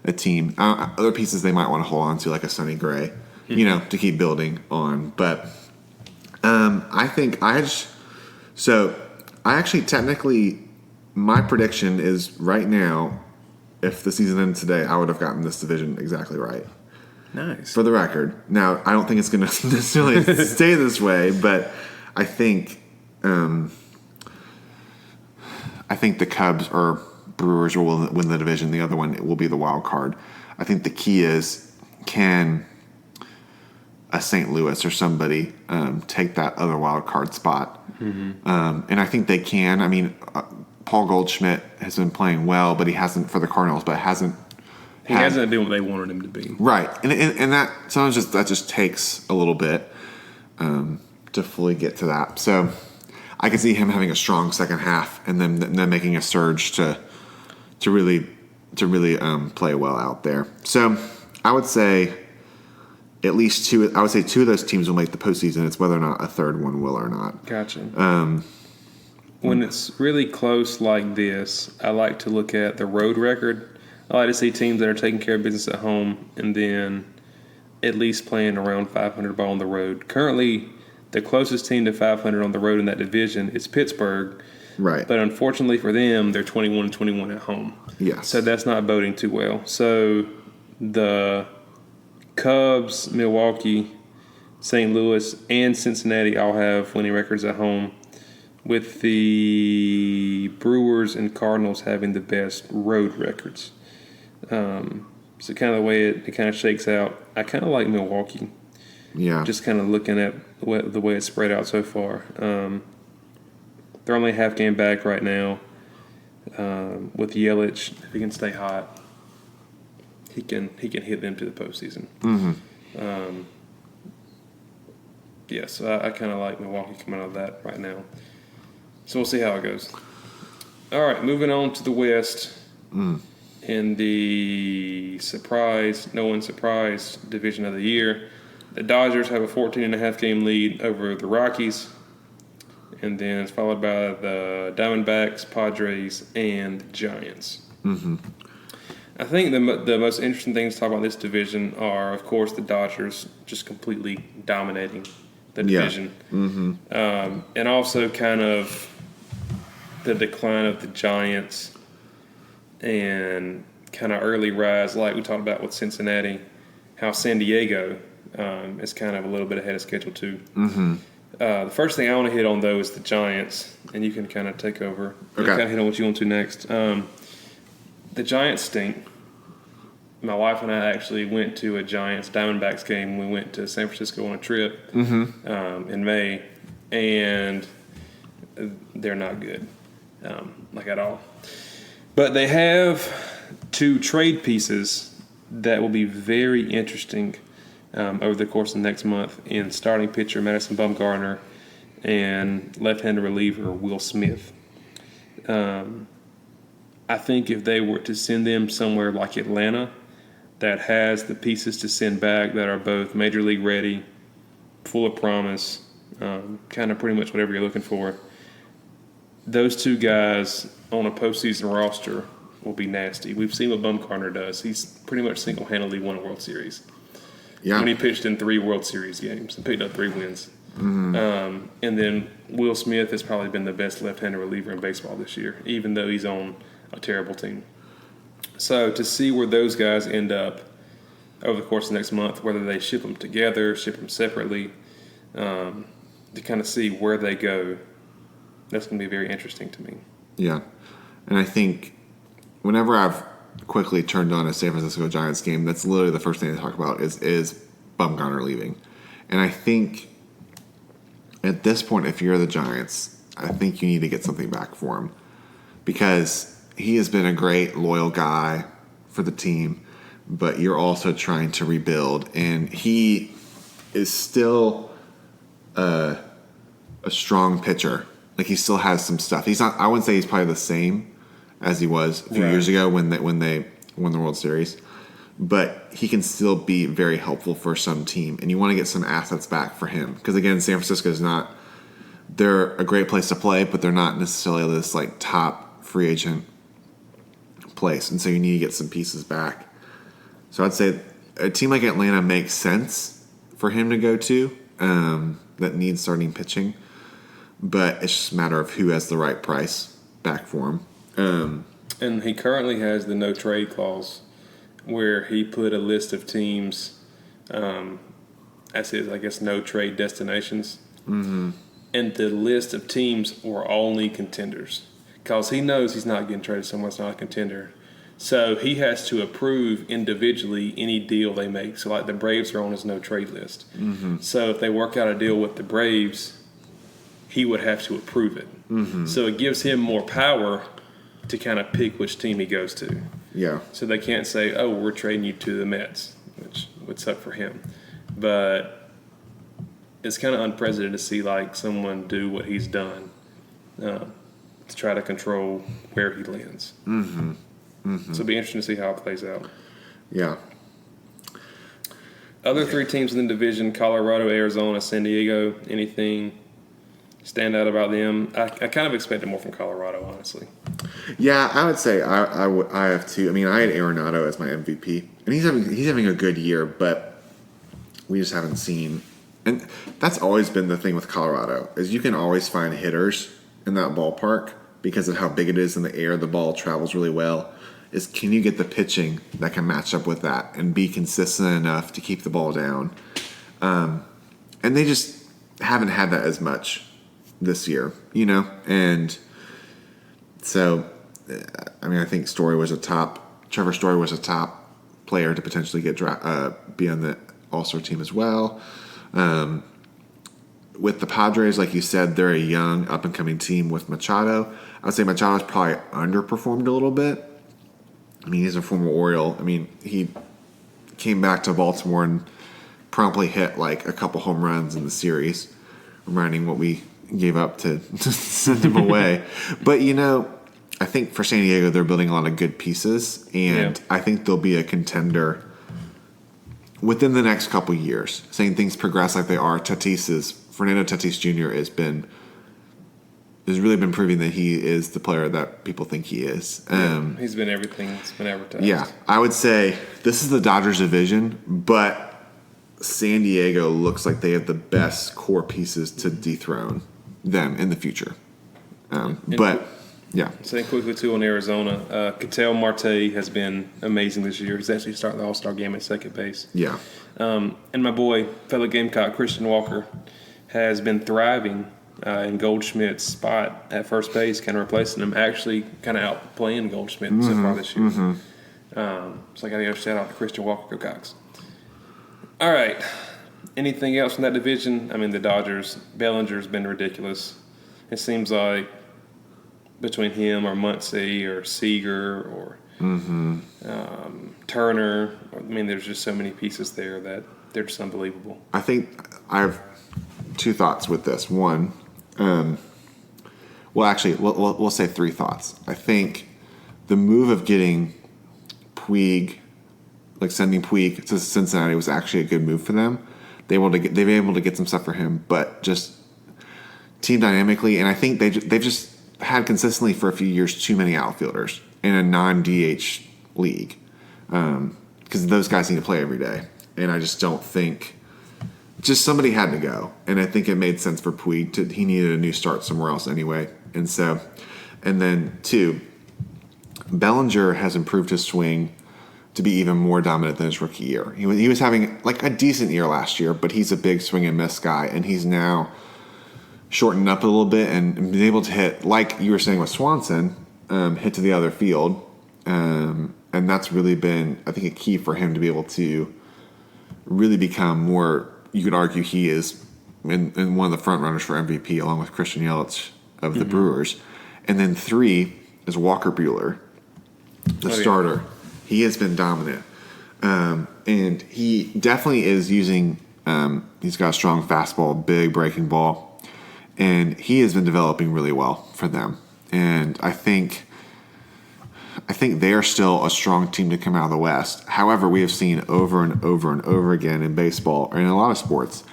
A: a team. Other pieces they might want to hold on to, like a Sonny Gray, to keep building on. But I think technically, my prediction is right now, if the season ended today, I would have gotten this division exactly right.
B: Nice.
A: For the record. Now, I don't think it's going to necessarily stay this way, but I think the Cubs or Brewers will win the division. The other one will be the wild card. I think the key is, can a St. Louis or somebody take that other wild card spot? Mm-hmm. And I think they can. Paul Goldschmidt has been playing well, but he hasn't for the Cardinals, but hasn't
B: been what they wanted him to be.
A: Right. And that sometimes that just takes a little bit to fully get to that. So I can see him having a strong second half and then making a surge to really play well out there. So I would say at least two. I would say two of those teams will make the postseason. It's whether or not a third one will or not.
B: Gotcha. When it's really close like this, I like to look at the road record. I like to see teams that are taking care of business at home and then at least playing around 500 ball on the road. Currently, the closest team to 500 on the road in that division is Pittsburgh.
A: Right.
B: But unfortunately for them, they're 21-21 at home.
A: Yes.
B: So that's not boding too well. So the Cubs, Milwaukee, St. Louis, and Cincinnati all have winning records at home, with the Brewers and Cardinals having the best road records. So kind of the way it kind of shakes out, I kind of like Milwaukee.
A: Yeah.
B: Just kind of looking at the way it's spread out so far. They're only a half game back right now. With Yelich, if he can stay hot, he can hit them to the postseason.
A: Mm-hmm.
B: Yes, I kind of like Milwaukee coming out of that right now. So we'll see how it goes. All right, moving on to the West. In the no one surprised division of the year, the Dodgers have a 14.5 game lead over the Rockies. And then it's followed by the Diamondbacks, Padres, and the Giants.
A: Mm-hmm.
B: I think the most interesting things to talk about this division are, of course, the Dodgers just completely dominating the division.
A: Yeah. Mm-hmm.
B: And also kind of the decline of the Giants and kind of early rise, like we talked about with Cincinnati, how San Diego is kind of a little bit ahead of schedule too.
A: Mm-hmm.
B: The first thing I want to hit on, though, is the Giants, and you can kind of take over. You
A: Okay.
B: kind of hit on what you want to next. The Giants stink. My wife and I actually went to a Giants Diamondbacks game. We went to San Francisco on a trip in May, and they're not good, like at all. But they have 2 trade pieces that will be very interesting over the course of next month in starting pitcher Madison Bumgarner and left-handed reliever Will Smith. I think if they were to send them somewhere like Atlanta that has the pieces to send back that are both major league ready, full of promise, kind of pretty much whatever you're looking for, those 2 guys on a postseason roster will be nasty. We've seen what Bumgarner does. He's pretty much single-handedly won a World Series.
A: Yeah.
B: When he pitched in 3 World Series games and picked up 3 wins. And then Will Smith has probably been the best left-handed reliever in baseball this year, even though he's on a terrible team. So to see where those guys end up over the course of next month, whether they ship them together, ship them separately, to kind of see where they go, that's going to be very interesting to me.
A: Yeah. And I think whenever I've quickly turned on a San Francisco Giants game, that's literally the first thing they talk about is Bumgarner leaving. And I think at this point, if you're the Giants, I think you need to get something back for him because he has been a great, loyal guy for the team, but you're also trying to rebuild. And he is still a strong pitcher. Like, he still has some stuff. He's not. I wouldn't say he's probably the same as he was a few years ago when they won the World Series, but he can still be very helpful for some team. And you want to get some assets back for him because, again, San Francisco is not. They're a great place to play, but they're not necessarily this like top free agent place, and so you need to get some pieces back. So I'd say a team like Atlanta makes sense for him to go to that needs starting pitching. But it's just a matter of who has the right price back for him.
B: And he currently has the no trade clause where he put a list of teams as his, I guess, no trade destinations. Mm-hmm. And the list of teams were only contenders because he knows he's not getting traded somewhere that's not a contender. So he has to approve individually any deal they make. So, like, the Braves are on his no trade list. Mm-hmm. So if they work out a deal with the Braves, he would have to approve it. Mm-hmm. So it gives him more power to kind of pick which team he goes to.
A: Yeah.
B: So they can't say, oh, we're trading you to the Mets, which would suck for him. But it's kind of unprecedented to see, like, someone do what he's done to try to control where he lands. Mm-hmm. Mm-hmm. So it'll be interesting to see how it plays out.
A: Yeah.
B: Other 3 teams in the division, Colorado, Arizona, San Diego, anything stand out about them? I kind of expected more from Colorado, honestly.
A: Yeah, I would say I have too. I mean, I had Arenado as my MVP, and he's having a good year, but we just haven't seen. And that's always been the thing with Colorado is you can always find hitters in that ballpark because of how big it is in the air. The ball travels really well. Is can you get the pitching that can match up with that and be consistent enough to keep the ball down? And they just haven't had that as much this year, and so, I mean, I think Trevor Story was a top player to potentially get be on the All-Star team as well. With the Padres, like you said, they're a young, up-and-coming team with Machado. I would say Machado's probably underperformed a little bit. I mean, he's a former Oriole. I mean, he came back to Baltimore and promptly hit like a couple home runs in the series, reminding what we gave up to send him away. But, I think for San Diego, they're building a lot of good pieces, and I think they'll be a contender within the next couple years. Saying things progress like they are, Fernando Tatis Jr. has really been proving that he is the player that people think he is.
B: He's been everything that's been advertised.
A: Yeah, I would say this is the Dodgers division, but San Diego looks like they have the best core pieces to dethrone them in the future.
B: Saying quickly, too, on Arizona, Ketel Marte has been amazing this year. He's actually starting the All-Star game at second base.
A: Yeah.
B: And my boy, fellow Gamecock, Christian Walker, has been thriving in Goldschmidt's spot at first base, kind of replacing him, actually kind of outplaying Goldschmidt so far this year. So I got to give a shout out to Christian Walker, go Cox. All right. Anything else from that division? I mean, the Dodgers, Bellinger's been ridiculous. It seems like between him or Muncy or Seager or Turner, I mean, there's just so many pieces there that they're just unbelievable.
A: I think I have two thoughts with this. One, we'll say three thoughts. I think the move of getting Puig, like sending Puig to Cincinnati, was actually a good move for them. They've been able to get some stuff for him, but just team dynamically, and I think they've just had consistently for a few years too many outfielders in a non-DH league because those guys need to play every day, and I just don't think. Just somebody had to go, and I think it made sense for Puig. He needed a new start somewhere else anyway. And then two, Bellinger has improved his swing to be even more dominant than his rookie year. He was having like a decent year last year, but he's a big swing and miss guy, and he's now shortened up a little bit and been able to hit, like you were saying with Swanson, hit to the other field. And that's really been, I think, a key for him to be able to really become more. You could argue he is in one of the front runners for MVP, along with Christian Yelich of the Brewers. And then three is Walker Buehler, the starter. He has been dominant. And he definitely is using he's got a strong fastball, big breaking ball. And he has been developing really well for them. And I think they are still a strong team to come out of the West. However, we have seen over and over and over again in baseball or in a lot of sports,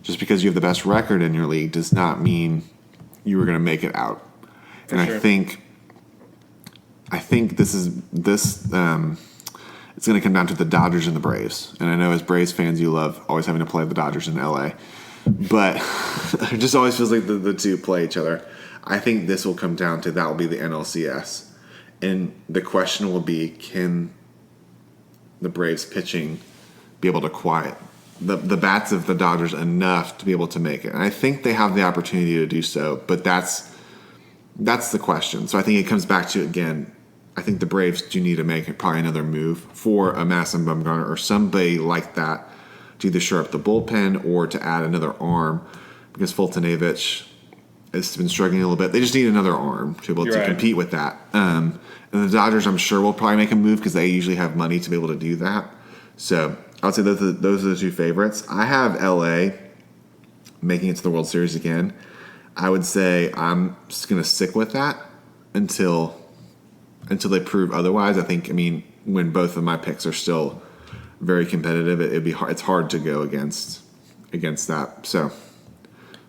A: just because you have the best record in your league does not mean you were going to make it out. And sure. I think this it's going to come down to the Dodgers and the Braves. And I know as Braves fans, you love always having to play the Dodgers in LA, but it just always feels like the two play each other. I think this will come down to that will be the NLCS. And the question will be, can the Braves pitching be able to quiet the bats of the Dodgers enough to be able to make it? And I think they have the opportunity to do so, but that's the question. So I think it comes back to, again, I think the Braves do need to make probably another move for a Madison Bumgarner or somebody like that to either shore up the bullpen or to add another arm, because Fultonavich has been struggling a little bit. They just need another arm to be able to compete with that. And the Dodgers, I'm sure, will probably make a move because they usually have money to be able to do that. So I would say those are the two favorites. I have LA making it to the World Series again. I would say I'm just going to stick with that until they prove otherwise. I think, when both of my picks are still very competitive, it'd be hard. It's hard to go against that. So.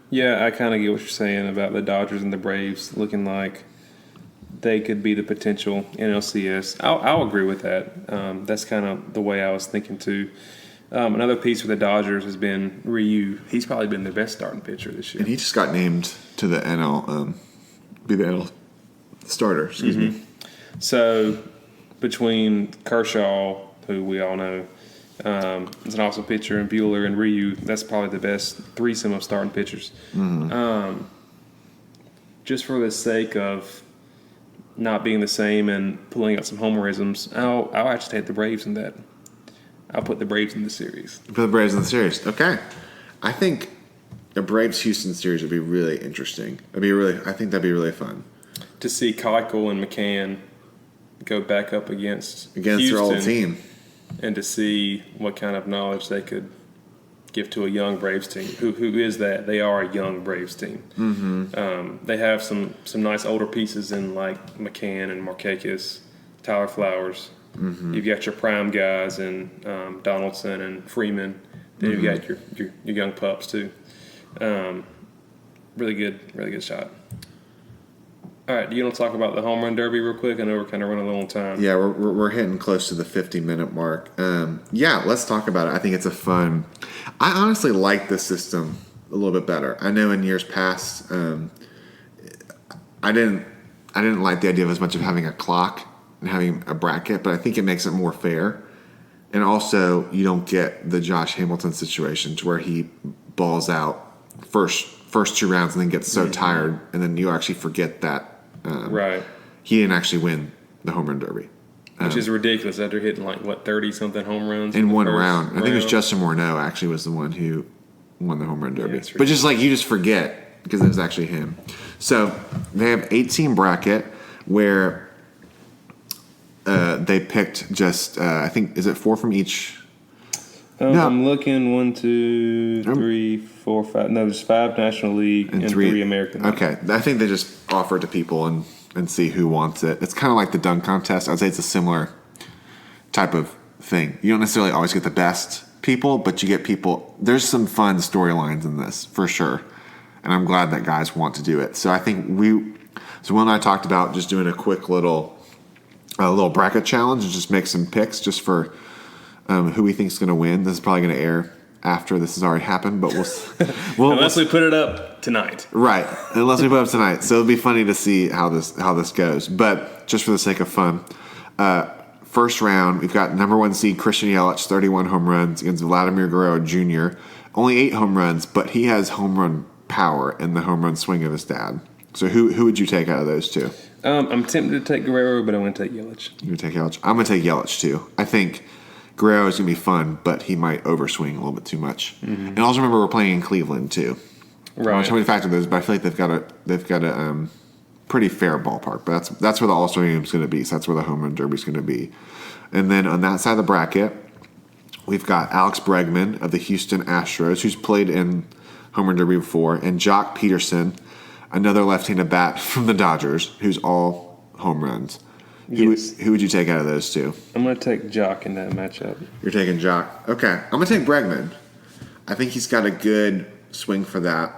B: Yeah, I kind of get what you're saying about the Dodgers and the Braves looking like they could be the potential NLCS. I'll agree with that. That's kind of the way I was thinking too. Another piece for the Dodgers has been Ryu. He's probably been their best starting pitcher this year.
A: And he just got named to the NL, be the NL starter, excuse me.
B: So between Kershaw, who we all know, is an awesome pitcher, and Buehler and Ryu, that's probably the best threesome of starting pitchers. Just for the sake of not being the same and pulling out some homerisms, I'll actually take the Braves in that. I'll put the Braves in the series.
A: Put the Braves in the series. Okay. I think a Braves Houston series would be really interesting. I think that'd be really fun.
B: To see Keuchel and McCann go back up against Houston,
A: their old team,
B: and to see what kind of knowledge they could give to a young Braves team. Who is that? They are a young Braves team. Mm-hmm. They have some nice older pieces in like McCann and Markakis, Tyler Flowers. Mm-hmm. You've got your prime guys in Donaldson and Freeman. Then you've got your young pups too. Really good shot. All right, do you want to talk about the home run derby real quick? I know we're kind of running a little time.
A: Yeah, we're hitting close to the 50-minute mark. Yeah, let's talk about it. I think it's a fun. I honestly like the system a little bit better. I know in years past, I didn't like the idea of as much of having a clock and having a bracket, but I think it makes it more fair. And also, you don't get the Josh Hamilton situation to where he balls out first 2 rounds and then gets so tired, and then you actually forget that.
B: Right.
A: He didn't actually win the home run derby.
B: Which is ridiculous after hitting 30-something home runs
A: in one round. I think it was Justin Morneau actually was the one who won the home run derby.
B: Yeah,
A: but just you just forget because it was actually him. So they have 18 bracket where they picked just, I think, is it 4 from each?
B: No. I'm looking 1, 2, 3, 4, 5. No, there's 5 National League and 3 American League.
A: Okay. I think they just offer it to people and see who wants it. It's kind of like the dunk contest. I'd say it's a similar type of thing. You don't necessarily always get the best people, but you get people. There's some fun storylines in this for sure. And I'm glad that guys want to do it. So I think so Will and I talked about just doing a quick little bracket challenge and just make some picks just for who we think is going to win. This is probably going to air after this has already happened, but
B: unless we put it up tonight,
A: right? Unless we put it up tonight, so it'll be funny to see how this goes. But just for the sake of fun, first round we've got number 1 seed Christian Yelich, 31 home runs against Vladimir Guerrero Jr. Only 8 home runs, but he has home run power in the home run swing of his dad. So who would you take out of those two? I'm
B: tempted to take Guerrero, but I'm going to take Yelich.
A: You're going to take Yelich. I'm going to take Yelich too. I think Guerrero is going to be fun, but he might overswing a little bit too much. Mm-hmm. And also remember we're playing in Cleveland too.
B: Right.
A: I'm not sure how to factor those, but I feel like they've got a pretty fair ballpark. But that's where the All-Star game is going to be. So that's where the home run derby is going to be. And then on that side of the bracket, we've got Alex Bregman of the Houston Astros, who's played in home run derby before, and Jock Peterson, another left-handed bat from the Dodgers, who's all home runs.
B: Yes.
A: Who would you take out of those two?
B: I'm going to take Jock in that matchup.
A: You're taking Jock. Okay. I'm going to take Bregman. I think he's got a good swing for that.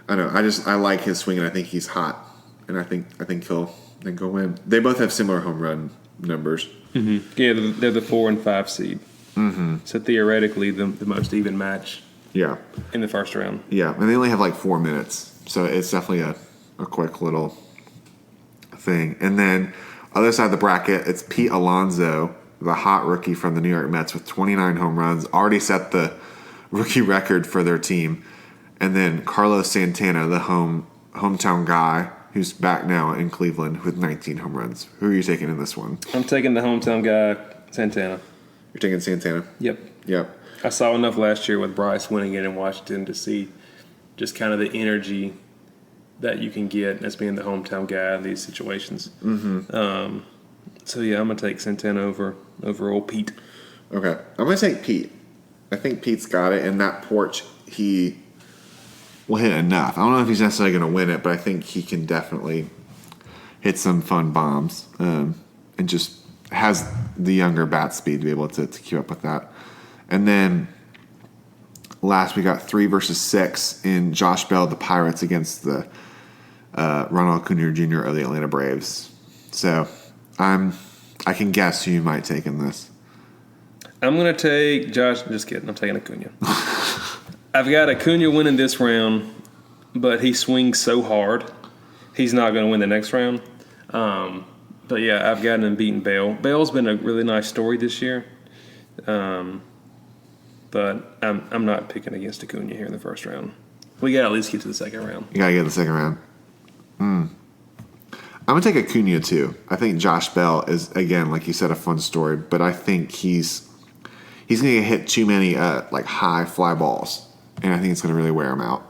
A: I know. I like his swing, and I think he's hot. And I think he'll win. They both have similar home run numbers.
B: Mm-hmm. Yeah, they're the 4 and 5 seed. Mm-hmm. So theoretically, the most even match.
A: Yeah.
B: In the first round.
A: Yeah, and they only have 4 minutes, so it's definitely a quick little thing. And then other side of the bracket, it's Pete Alonso, the hot rookie from the New York Mets with 29 home runs, already set the rookie record for their team. And then Carlos Santana, the hometown guy, who's back now in Cleveland with 19 home runs. Who are you taking in this one?
B: I'm taking the hometown guy, Santana.
A: You're taking Santana? Yep.
B: I saw enough last year with Bryce winning it in Washington to see just kind of the energy that you can get as being the hometown guy in these situations. Mm-hmm. So, yeah, I'm going to take Santana over old Pete.
A: Okay. I'm going to take Pete. I think Pete's got it. And that porch, he will hit enough. I don't know if he's necessarily going to win it, but I think he can definitely hit some fun bombs and just has the younger bat speed to be able to keep up with that. And then last we got 3 versus 6 in Josh Bell, the Pirates, against the Ronald Acuna Jr. of the Atlanta Braves. So I can guess who you might take in this.
B: I'm going to take Josh. Just kidding. I'm taking Acuna. I've got Acuna winning this round, but he swings so hard, he's not going to win the next round. But, yeah, I've got him beating Bell. Bell's been a really nice story this year. But I'm not picking against Acuna here in the first round. We got to at least get to the second round.
A: You got to get to the second round. I'm going to take Acuna, too. I think Josh Bell is, again, like you said, a fun story. But I think he's going to hit too many high fly balls. and I think it's going to really wear him out.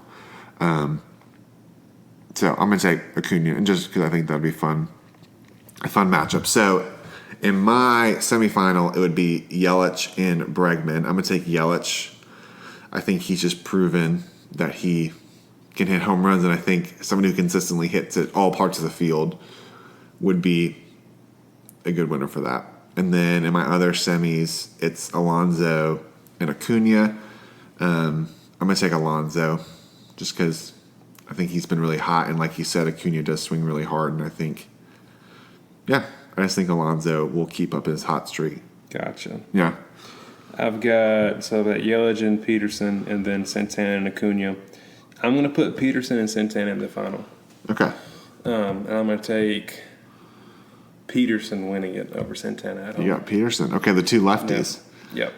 A: So I'm going to take Acuna, and just because I think that'd be a fun matchup. So in my semifinal, it would be Yelich and Bregman. I'm going to take Yelich. I think he's just proven that he can hit home runs, and I think somebody who consistently hits at all parts of the field would be a good winner for that. And then in my other semis, it's Alonso and Acuna. I'm going to take Alonso just because I think he's been really hot. And like you said, Acuna does swing really hard. And I just think Alonso will keep up his hot streak.
B: Gotcha.
A: Yeah.
B: I've got Yelich and Peterson, and then Santana and Acuna. I'm going to put Peterson and Santana in the final.
A: Okay.
B: And I'm going to take Peterson winning it over Santana at home.
A: You got Peterson. Okay, the two lefties.
B: Yep.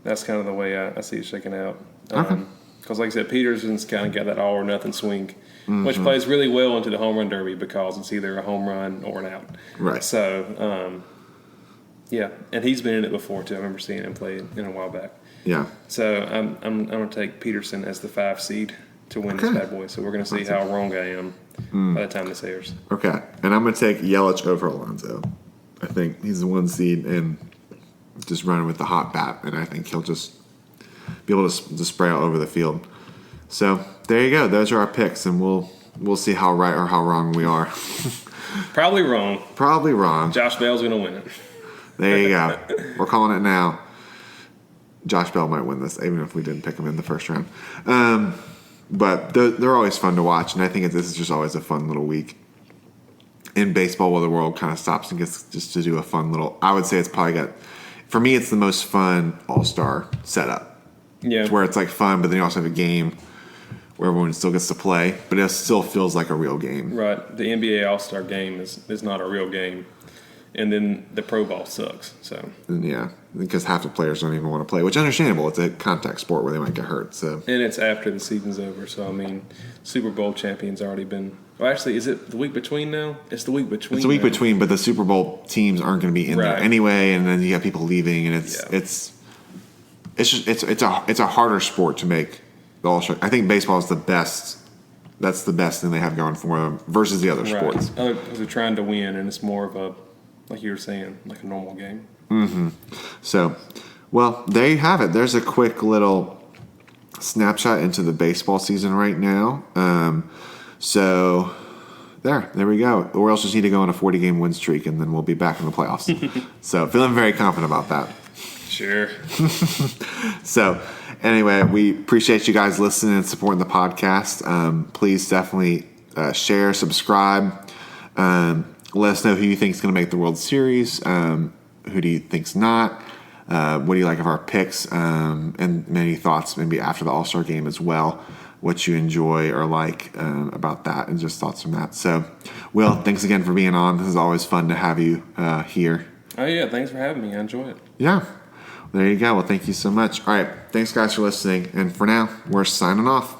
B: That's kind of the way I see it shaking out.
A: Okay.
B: Because, like I said, Peterson's kind of got that all-or-nothing swing, which plays really well into the home run derby because it's either a home run or an out.
A: Right.
B: So, and he's been in it before, too. I remember seeing him play in a while back.
A: Yeah.
B: So, I'm going to take Peterson as the 5 seed to win this bad boy. So, we're going to see how wrong I am by the time this airs.
A: Okay. And I'm going to take Yelich over Alonso. I think he's the 1 seed and just running with the hot bat, and I think he'll just be able to spray all over the field. So there you go. Those are our picks, and we'll see how right or how wrong we are.
B: Probably wrong.
A: Probably wrong.
B: Josh Bell's going to win it.
A: There you go. We're calling it now. Josh Bell might win this, even if we didn't pick him in the first round. But they're always fun to watch, and I think this is just always a fun little week in baseball where the world kind of stops and gets just to do a fun little. I would say it's probably for me, it's the most fun All-Star setup.
B: Yeah.
A: It's where it's like fun, but then you also have a game where everyone still gets to play, but it still feels like a real game.
B: Right. The NBA All-Star game is not a real game. And then the Pro Bowl sucks. So
A: Yeah, because half the players don't even want to play, which is understandable. It's a contact sport where they might get hurt. So
B: and it's after the season's over. So, I mean, Super Bowl champions already been – well, actually, is it the week between now? It's the week between.
A: It's the week between, but the Super Bowl teams aren't going to be in there anyway, and then you have people leaving, and it's a harder sport to make the All-Star. I think baseball is the best. That's the best thing they have going for them versus the other sports.
B: They're trying to win, and it's more of a, like you were saying, like a normal game.
A: Mm-hmm. So, well, there you have it. There's a quick little snapshot into the baseball season right now. So there we go. The Orioles just need to go on a 40-game win streak, and then we'll be back in the playoffs. So feeling very confident about that.
B: Sure.
A: So anyway, we appreciate you guys listening and supporting the podcast. Please definitely share, subscribe. Let us know who you think is going to make the World Series. Who do you think's not? What do you like of our picks? And many thoughts maybe after the All-Star game as well. What you enjoy or like about that, and just thoughts from that. So, Will, thanks again for being on. This is always fun to have you here.
B: Oh, yeah. Thanks for having me. I enjoy it.
A: Yeah. There you go. Well, thank you so much. All right. Thanks, guys, for listening. And for now, we're signing off.